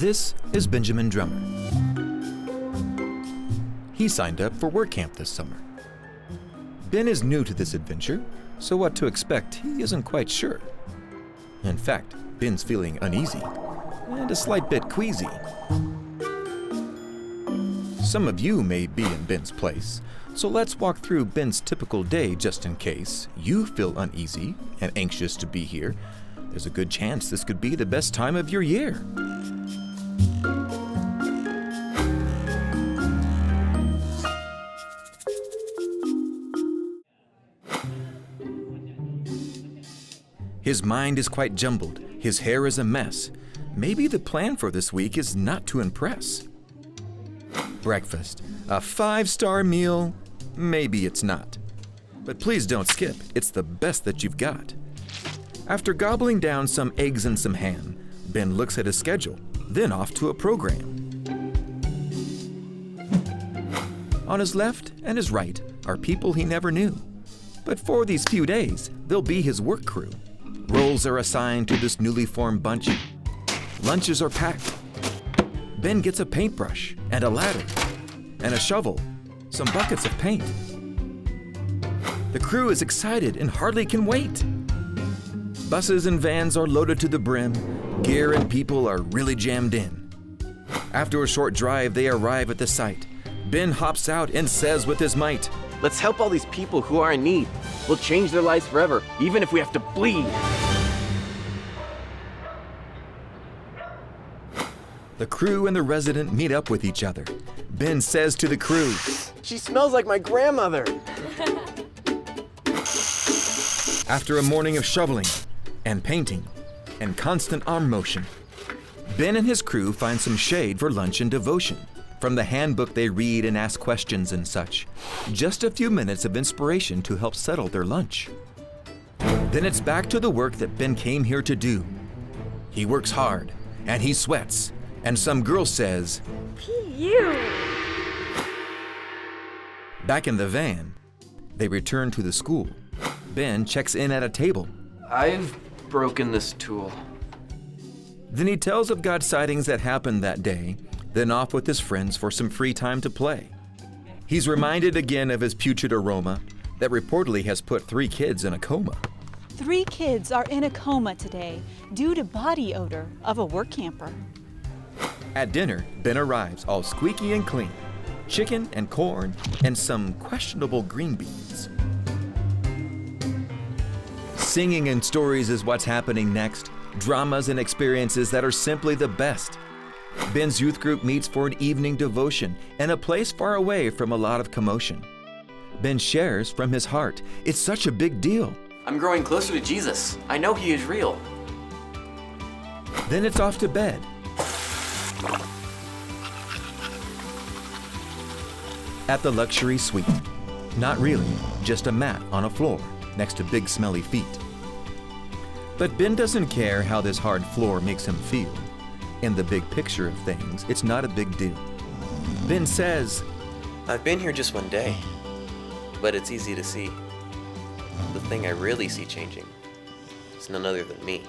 This is Benjamin Drummer. He signed up for work camp this summer. Ben is new to this adventure, so what to expect he isn't quite sure. In fact, Ben's feeling uneasy and a slight bit queasy. Some of you may be in Ben's place, so let's walk through Ben's typical day just in case you feel uneasy and anxious to be here. There's a good chance this could be the best time of your year. His mind is quite jumbled. His hair is a mess. Maybe the plan for this week is not to impress. Breakfast, a 5-star meal? Maybe it's not. But please don't skip. It's the best that you've got. After gobbling down some eggs and some ham, Ben looks at his schedule, then off to a program. On his left and his right are people he never knew. But for these few days, they'll be his work crew. Roles are assigned to this newly formed bunch. Lunches are packed. Ben gets a paintbrush and a ladder and a shovel, some buckets of paint. The crew is excited and hardly can wait. Buses and vans are loaded to the brim. Gear and people are really jammed in. After a short drive, they arrive at the site. Ben hops out and says with his might, "Let's help all these people who are in need. We'll change their lives forever, even if we have to bleed." The crew and the resident meet up with each other. Ben says to the crew, "She smells like my grandmother." After a morning of shoveling and painting and constant arm motion, Ben and his crew find some shade for lunch and devotion. From the handbook they read and ask questions and such. Just a few minutes of inspiration to help settle their lunch. Then it's back to the work that Ben came here to do. He works hard and he sweats, and some girl says, "You." Back in the van, they return to the school. Ben checks in at a table. "I've broken this tool." Then he tells of God's sightings that happened that day, then off with his friends for some free time to play. He's reminded again of his putrid aroma that reportedly has put 3 kids in a coma. 3 kids are in a coma today due to body odor of a work camper. At dinner, Ben arrives all squeaky and clean. Chicken and corn and some questionable green beans. Singing and stories is what's happening next. Dramas and experiences that are simply the best. Ben's youth group meets for an evening devotion in a place far away from a lot of commotion. Ben shares from his heart. It's such a big deal. "I'm growing closer to Jesus. I know he is real." Then it's off to bed. At the luxury suite. Not really, just a mat on a floor next to big smelly feet. But Ben doesn't care how this hard floor makes him feel. In the big picture of things, it's not a big deal. Ben says, "I've been here just one day, but it's easy to see. The thing I really see changing is none other than me."